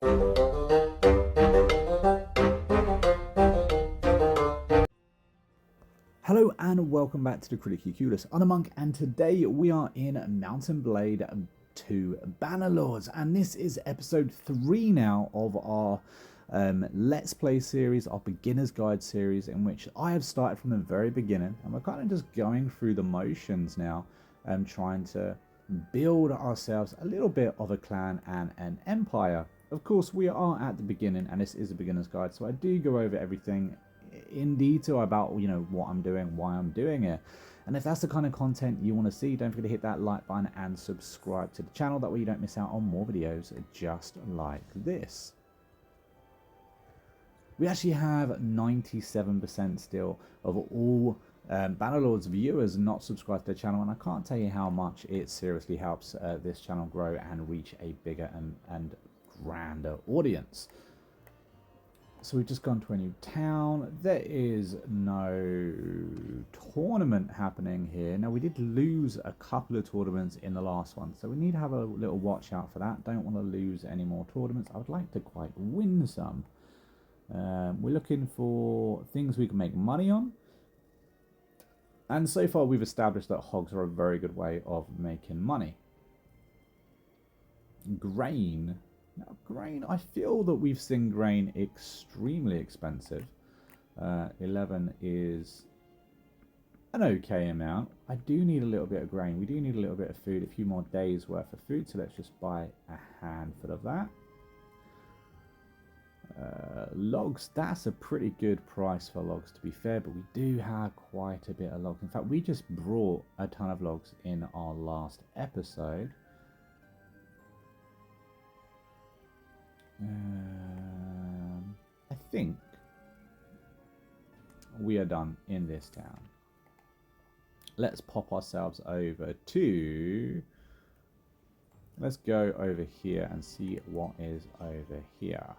Hello and welcome back to the Critically Clueless. I'm a monk, and today we are in Mountain Blade 2 Bannerlords, and this is episode 3 now of our Let's Play series, our Beginner's Guide series, in which I have started from the very beginning, and we're kind of just going through the motions now, trying to build ourselves a little bit of a clan and an empire. Of course, we are at the beginning, and this is a Beginner's Guide, so I do go over everything in detail about, you know, what I'm doing, why I'm doing it. And if that's the kind of content you want to see, don't forget to hit that like button and subscribe to the channel. That way you don't miss out on more videos just like this. We actually have 97% still of all Bannerlord's viewers not subscribed to the channel, and I can't tell you how much it seriously helps this channel grow and reach a bigger and grander audience. So we've just gone to a new town. There is no tournament happening here. Now, we did lose a couple of tournaments in the last one, so we need to have a little watch out for that. Don't want to lose any more tournaments. I would like to quite win some. We're looking for things we can make money on. And so far we've established that hogs are a very good way of making money. Grain. Now, grain, I feel that we've seen grain extremely expensive. 11 is an okay amount. I do need a little bit of grain. We do need a little bit of food, a few more days worth of food. So let's just buy a handful of that. Logs, that's a pretty good price for logs, to be fair, but we do have quite a bit of logs. In fact, we just brought a ton of logs in our last episode. I think we are done in this town. Let's pop ourselves over to... Let's go over here and see what is over here.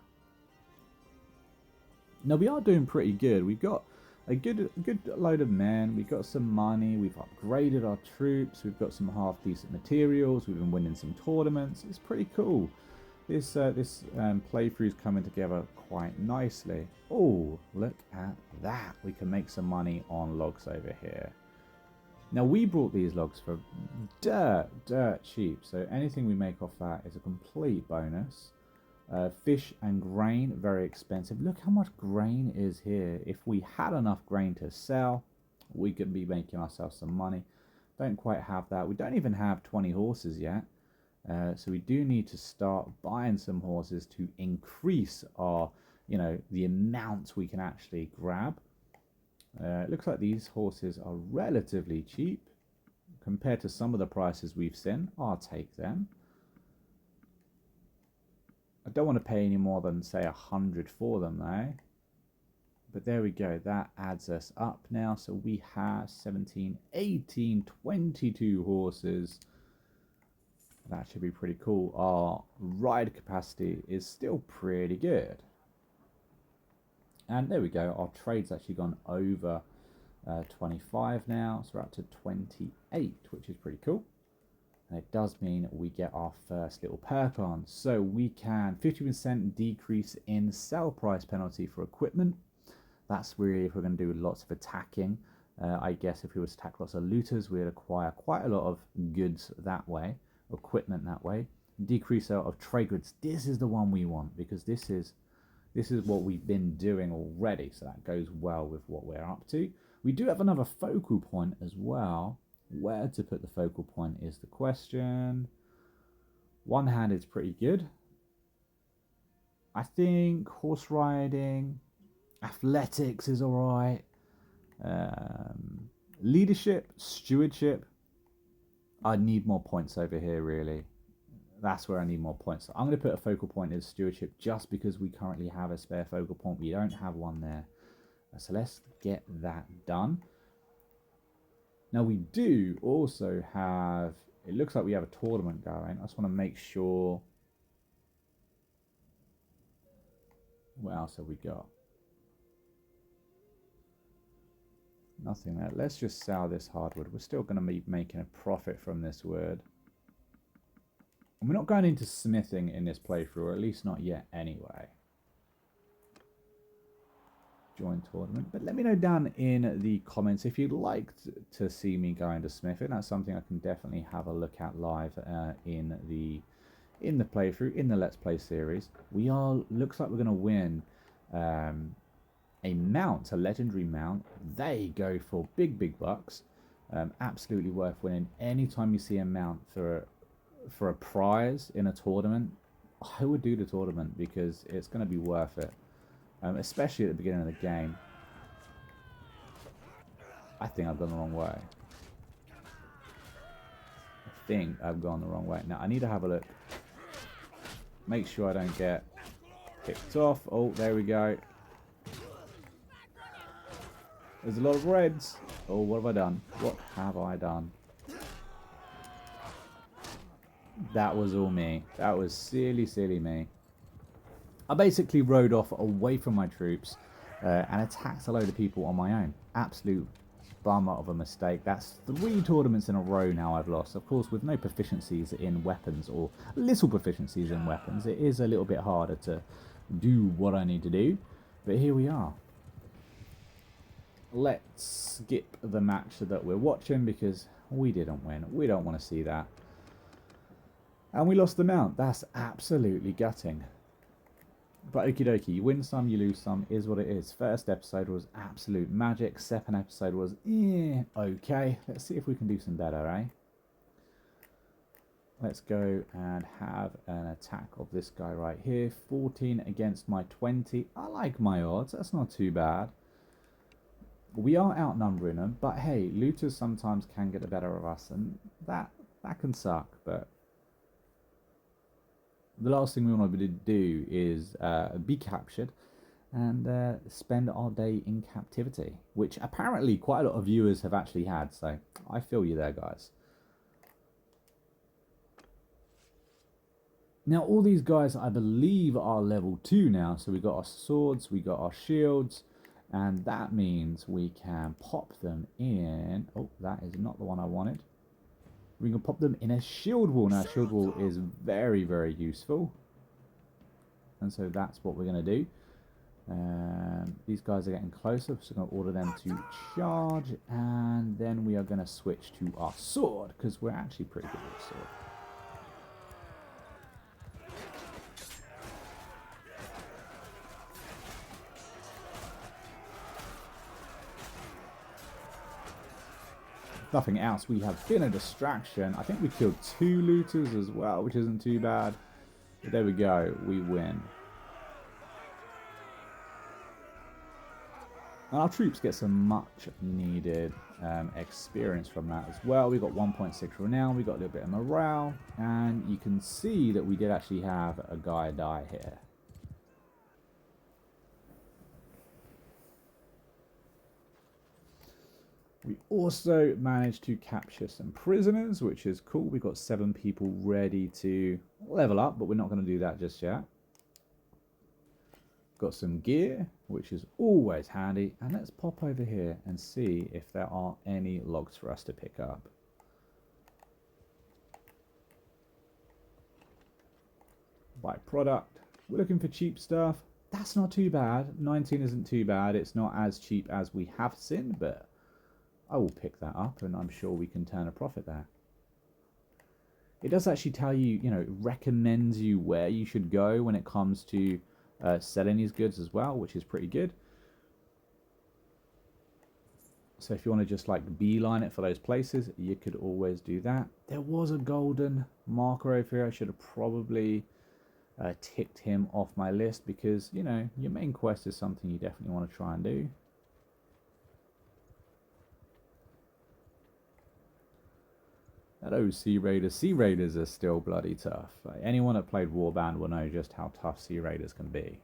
Now, we are doing pretty good. We've got a good load of men. We've got some money. We've upgraded our troops. We've got some half-decent materials. We've been winning some tournaments. It's pretty cool. This playthrough is coming together quite nicely. Oh, look at that. We can make some money on logs over here. Now, we brought these logs for dirt cheap. So anything we make off that is a complete bonus. Fish and grain, very expensive. Look how much grain is here. If we had enough grain to sell, we could be making ourselves some money. Don't quite have that. We don't even have 20 horses yet. So we do need to start buying some horses to increase our, you know, the amount we can actually grab. It looks like these horses are relatively cheap compared to some of the prices we've seen. I'll take them. I don't want to pay any more than, say, 100 for them, though. But there we go. That adds us up now. So we have 17, 18, 22 horses. That should be pretty cool. Our ride capacity is still pretty good. And there we go. Our trade's actually gone over 25 now. So we're up to 28, which is pretty cool. And it does mean we get our first little perk on. So we can 50% decrease in sell price penalty for equipment. That's really if we're going to do lots of attacking. I guess if we were to attack lots of looters, we'd acquire quite a lot of goods that way. Equipment that way. Decrease out of trade goods. This is the one we want, because this is what we've been doing already, so that goes well with what we're up to. We do have another focal point as well. Where to put the focal point is the question. One hand is pretty good. I think horse riding, athletics is alright. Leadership, stewardship, I need more points over here, really. That's where I need more points. So I'm going to put a focal point as stewardship just because we currently have a spare focal point. We don't have one there. So let's get that done. Now we do also have, it looks like we have a tournament going. I just want to make sure. What else have we got? Nothing there. Let's just sell this hardwood. We're still going to be making a profit from this wood. And we're not going into smithing in this playthrough, or at least not yet anyway. Join tournament. But let me know down in the comments if you'd like to see me go into smithing. That's something I can definitely have a look at live in the playthrough, in the Let's Play series. Looks like we're going to win a mount, a legendary mount. They go for big bucks. Absolutely worth winning. Anytime you see a mount for a prize in a tournament, I would do the tournament because it's going to be worth it. Especially at the beginning of the game. I think I've gone the wrong way. Now I need to have a look. Make sure I don't get kicked off. Oh, there we go. There's a lot of reds. Oh, what have I done? What have I done? That was all me. That was silly me. I basically rode off away from my troops and attacked a load of people on my own. Absolute bummer of a mistake. That's 3 tournaments in a row now I've lost. Of course, with no proficiencies in weapons, or little proficiencies in weapons, it is a little bit harder to do what I need to do. But here we are. Let's skip the match that we're watching because we didn't win. We don't want to see that. And we lost the mount. That's absolutely gutting. But okie dokie, you win some, you lose some, is what it is. First episode was absolute magic. Second episode was, okay. Let's see if we can do some better, eh? Let's go and have an attack of this guy right here. 14 against my 20. I like my odds. That's not too bad. We are outnumbering them, but hey, looters sometimes can get the better of us, and that can suck, but the last thing we want to do is be captured and spend our day in captivity, which apparently quite a lot of viewers have actually had, so I feel you there, guys. Now, all these guys, I believe, are level 2 now, so we got our swords, we got our shields, and that means we can pop them in. Oh, that is not the one I wanted. We can pop them in a shield wall. Now, shield wall is very useful. And so that's what we're going to do. These guys are getting closer, so I'm going to order them to charge. And then we are going to switch to our sword, because we're actually pretty good with sword. Nothing else, we have been a distraction. I think we killed 2 looters as well, which isn't too bad. But there we go, we win. And our troops get some much needed experience from that as well. We got 1.6 renown, we got a little bit of morale, and you can see that we did actually have a guy die here. We also managed to capture some prisoners, which is cool. We've got 7 people ready to level up, but we're not going to do that just yet. Got some gear, which is always handy. And let's pop over here and see if there are any logs for us to pick up. Buy product. We're looking for cheap stuff. That's not too bad. 19 isn't too bad. It's not as cheap as we have seen, but I will pick that up, and I'm sure we can turn a profit there. It does actually tell you, it recommends you where you should go when it comes to selling these goods as well, which is pretty good. So if you want to just like beeline it for those places, you could always do that. There was a golden marker over here. I should have probably ticked him off my list because, your main quest is something you definitely want to try and do. Hello, Sea Raiders. Sea Raiders are still bloody tough. Anyone that played Warband will know just how tough Sea Raiders can be.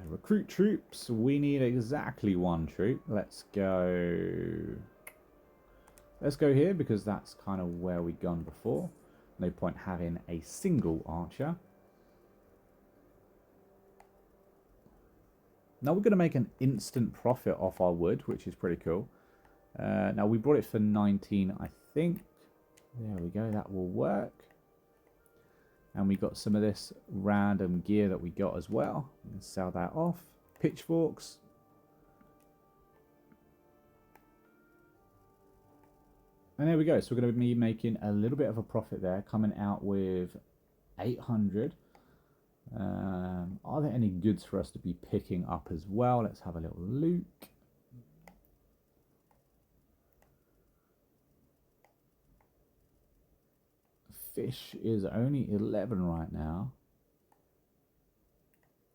Recruit troops. We need exactly 1 troop. Let's go here because that's kind of where we've gone before. No point having a single archer. Now we're going to make an instant profit off our wood, which is pretty cool. Now we brought it for 19, I think. There we go, that will work. And we got some of this random gear that we got as well. We can sell that off. Pitchforks. And there we go. So we're going to be making a little bit of a profit there, coming out with 800. Are there any goods for us to be picking up as well? Let's have a little look. Fish is only 11 right now.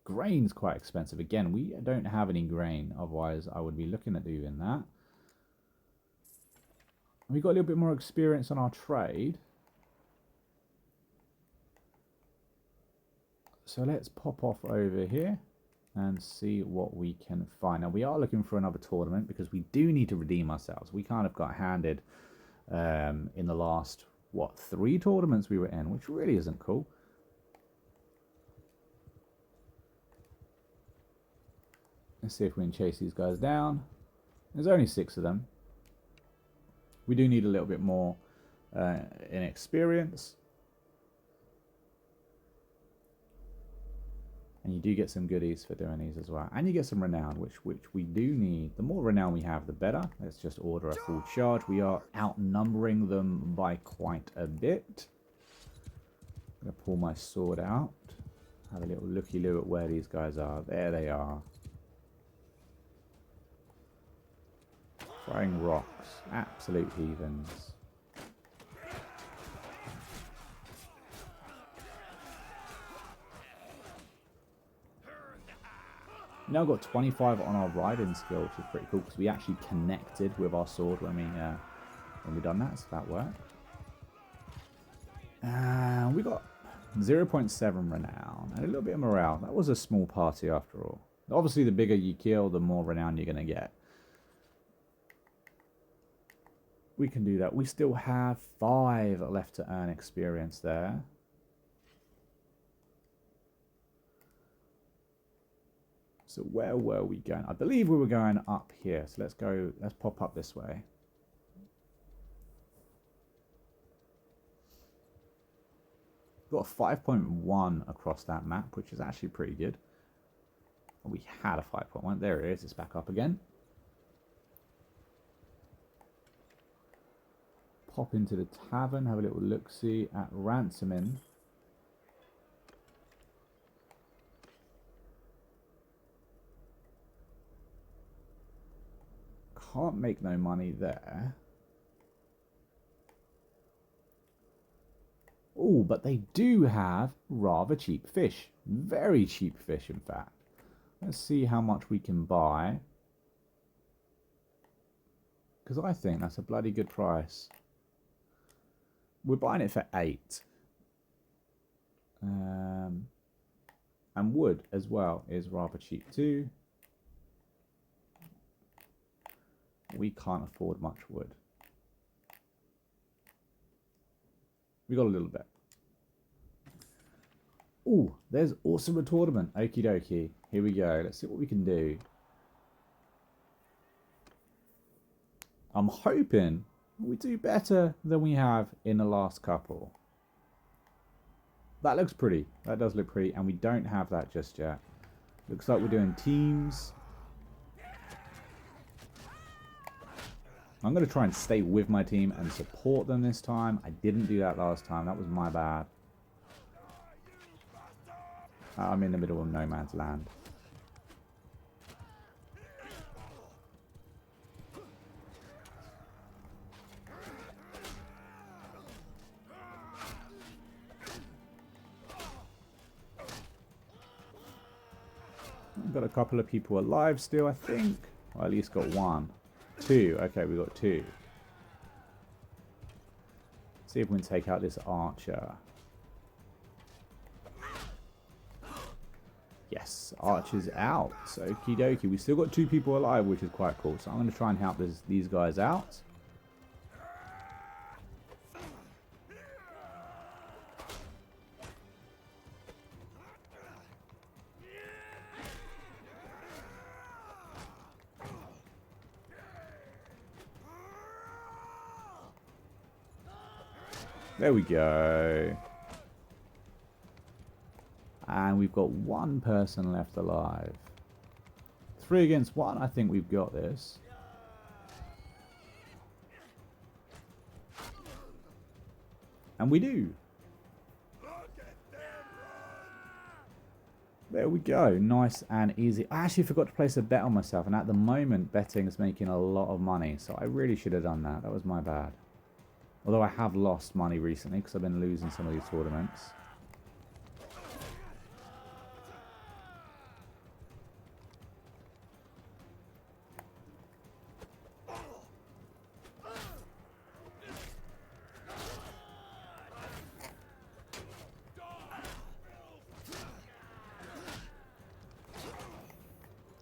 Grain's quite expensive. Again, we don't have any grain. Otherwise, I would be looking at doing that. We got a little bit more experience on our trade. So let's pop off over here and see what we can find. Now, we are looking for another tournament because we do need to redeem ourselves. We kind of got handed in the last, what, 3 tournaments we were in, which really isn't cool. Let's see if we can chase these guys down. There's only 6 of them. We do need a little bit more in experience. And you do get some goodies for doing these as well. And you get some renown, which we do need. The more renown we have, the better. Let's just order a full charge. We are outnumbering them by quite a bit. I'm going to pull my sword out. Have a little looky-loo at where these guys are. There they are. Throwing rocks. Absolute heathens. Now got 25 on our riding skill, which is pretty cool because we actually connected with our sword when we done that, so that worked. And we got 0.7 renown and a little bit of morale. That was a small party after all. Obviously, the bigger you kill, the more renown you're going to get. We can do that. We still have 5 left to earn experience there. So where were we going? I believe we were going up here. So let's go, let's pop up this way. Got a 5.1 across that map, which is actually pretty good. We had a 5.1. There it is. It's back up again. Pop into the tavern, have a little look-see at ransoming. Can't make no money there. Oh, but they do have rather cheap fish. Very cheap fish, in fact. Let's see how much we can buy. Because I think that's a bloody good price. We're buying it for 8. And wood as well is rather cheap too. We can't afford much wood. We got a little bit. Oh, there's also a tournament. Okie dokie. Here we go. Let's see what we can do. I'm hoping we do better than we have in the last couple. That looks pretty. That does look pretty. And we don't have that just yet. Looks like we're doing teams. I'm going to try and stay with my team and support them this time. I didn't do that last time. That was my bad. I'm in the middle of no man's land. I've got a couple of people alive still, I think. Or at least got 1. 2. Okay, we got 2. See if we can take out this archer. Yes, archer's out. So, okie dokie. We still got 2 people alive, which is quite cool. So I'm going to try and help these guys out. There we go. And we've got one person left alive. 3 against 1. I think we've got this. And we do. There we go. Nice and easy. I actually forgot to place a bet on myself. And at the moment, betting is making a lot of money. So I really should have done that. That was my bad. Although I have lost money recently because I've been losing some of these tournaments.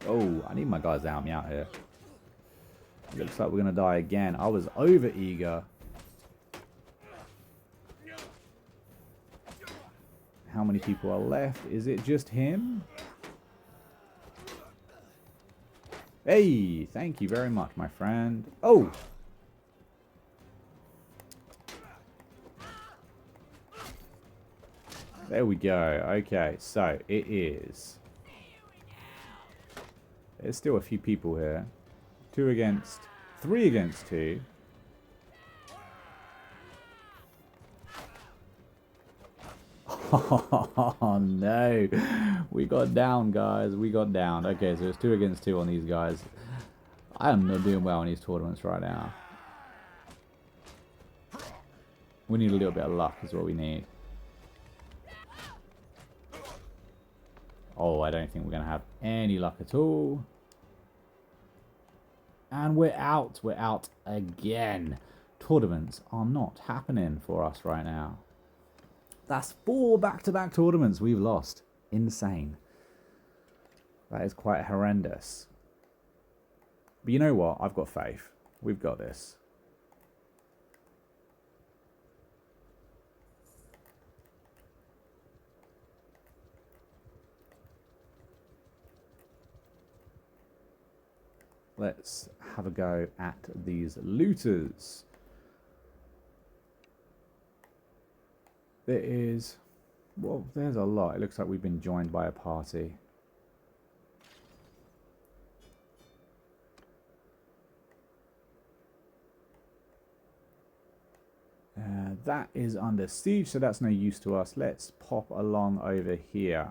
Oh, I need my guys to help me out here. Looks like we're going to die again. I was over eager. How many people are left? Is it just him? Hey, thank you very much, my friend. Oh! There we go. Okay, so it is. There's still a few people here. 3 against 2. Oh no. We got down, guys. We got down. Okay, so it's 2 against 2 on these guys. I am not doing well in these tournaments right now. We need a little bit of luck is what we need. Oh, I don't think we're going to have any luck at all. And we're out. We're out again. Tournaments are not happening for us right now. That's 4 back-to-back tournaments we've lost. Insane. That is quite horrendous. But you know what? I've got faith. We've got this. Let's have a go at these looters. There is... Well, there's a lot. It looks like we've been joined by a party. That is under siege, so that's no use to us. Let's pop along over here.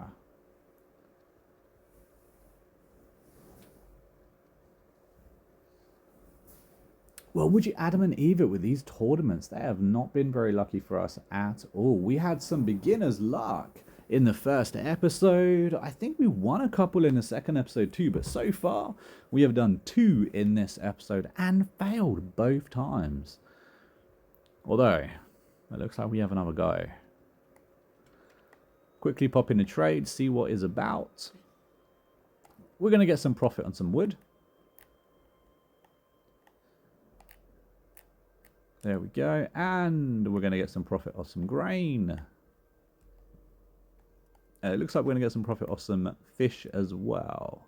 Well, would you Adam and Eve it with these tournaments? They have not been very lucky for us at all. We had some beginner's luck in the first episode. I think we won a couple in the second episode too, but so far we have done 2 in this episode and failed both times. Although, it looks like we have another go. Quickly pop in the trade, see what is about. We're going to get some profit on some wood. There we go. And we're going to get some profit off some grain. It looks like we're going to get some profit off some fish as well.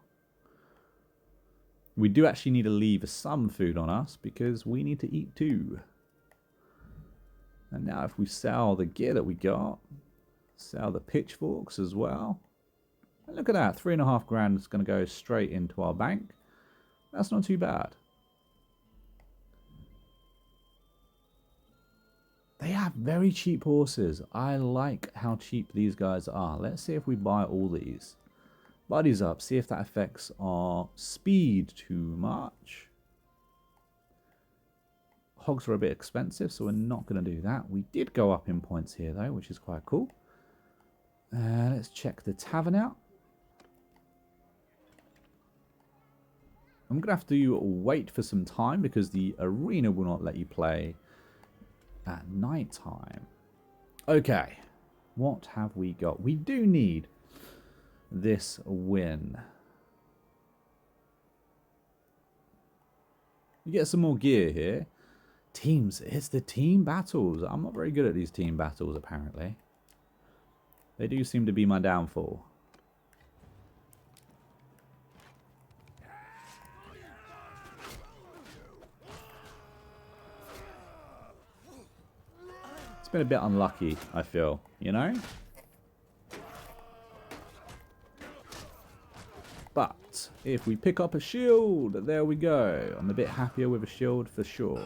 We do actually need to leave some food on us because we need to eat too. And now if we sell the gear that we got, sell the pitchforks as well. And look at that, 3.5 grand is going to go straight into our bank. That's not too bad. They have very cheap horses. I like how cheap these guys are. Let's see if we buy all these. Buddies up, see if that affects our speed too much. Hogs are a bit expensive, so we're not going to do that. We did go up in points here, though, which is quite cool. Let's check the tavern out. I'm going to have to wait for some time because the arena will not let you play at night time. Okay, what have we got? We do need this win. You get some more gear here. Teams, it's the team battles. I'm not very good at these team battles, apparently. They do seem to be my downfall. been a bit unlucky, I feel, you know? But if we pick up a shield, there we go. I'm a bit happier with a shield for sure.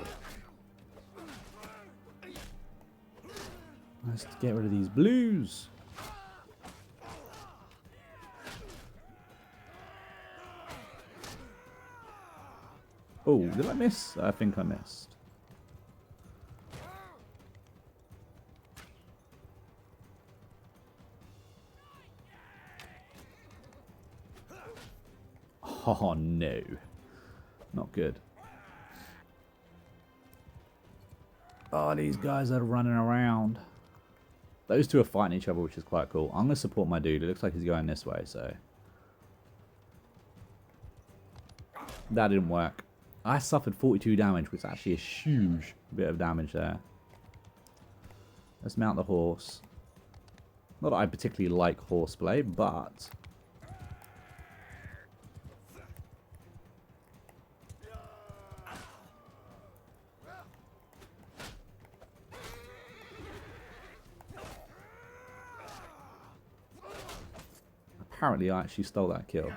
Let's get rid of these blues. Oh, did I miss? I think I missed. Oh no. Not good. Oh, these guys are running around. Those two are fighting each other, which is quite cool. I'm going to support my dude. It looks like he's going this way, so. That didn't work. I suffered 42 damage, which is actually a huge bit of damage there. Let's mount the horse. Not that I particularly like horseplay, but... apparently I actually stole that kill.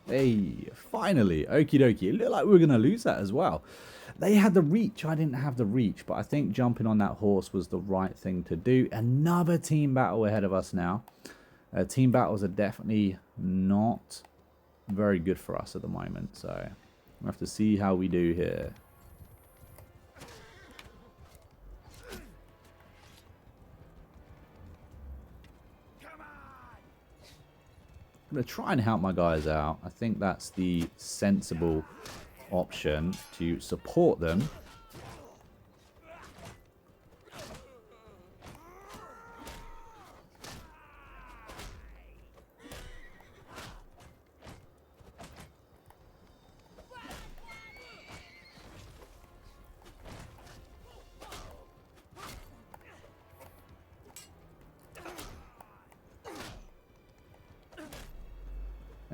Hey, finally. Okie dokie. It looked like we were going to lose that as well. They had the reach. I didn't have the reach, but I think jumping on that horse was the right thing to do. Another team battle ahead of us now. Team battles are definitely not very good for us at the moment, so we'll have to see how we do here. I'm going to try and help my guys out. I think that's the sensible option, to support them.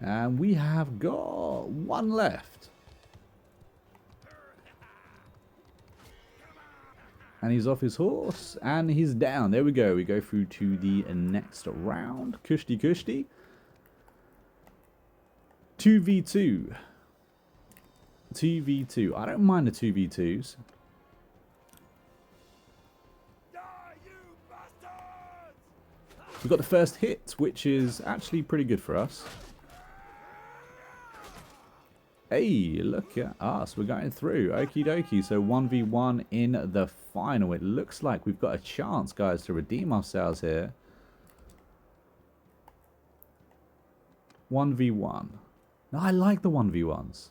And we have got one left. And he's off his horse. And he's down. There we go. We go through to the next round. Kushti kushti. 2v2. 2v2. I don't mind the 2v2s. We got the first hit, which is actually pretty good for us. Hey, look at us. We're going through. Okie dokie. So 1v1 in the final. It looks like we've got a chance, guys, to redeem ourselves here. 1v1. No, I like the 1v1s.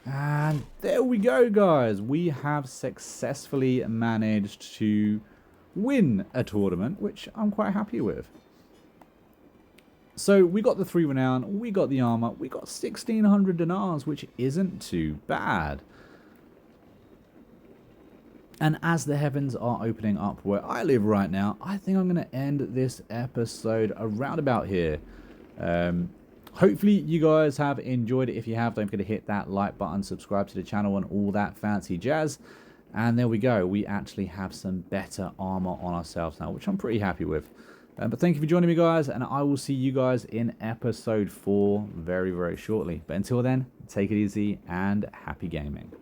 And there we go, guys. We have successfully managed to win a tournament, which I'm quite happy with. So we got the 3 renown, we got the armor, we got 1,600 dinars, which isn't too bad. And as the heavens are opening up where I live right now, I think I'm going to end this episode around about here. Hopefully you guys have enjoyed it. If you have, don't forget to hit that like button, subscribe to the channel and all that fancy jazz. And there we go. We actually have some better armor on ourselves now, which I'm pretty happy with. But thank you for joining me, guys, and I will see you guys in episode 4 very, very shortly. But until then, take it easy and happy gaming.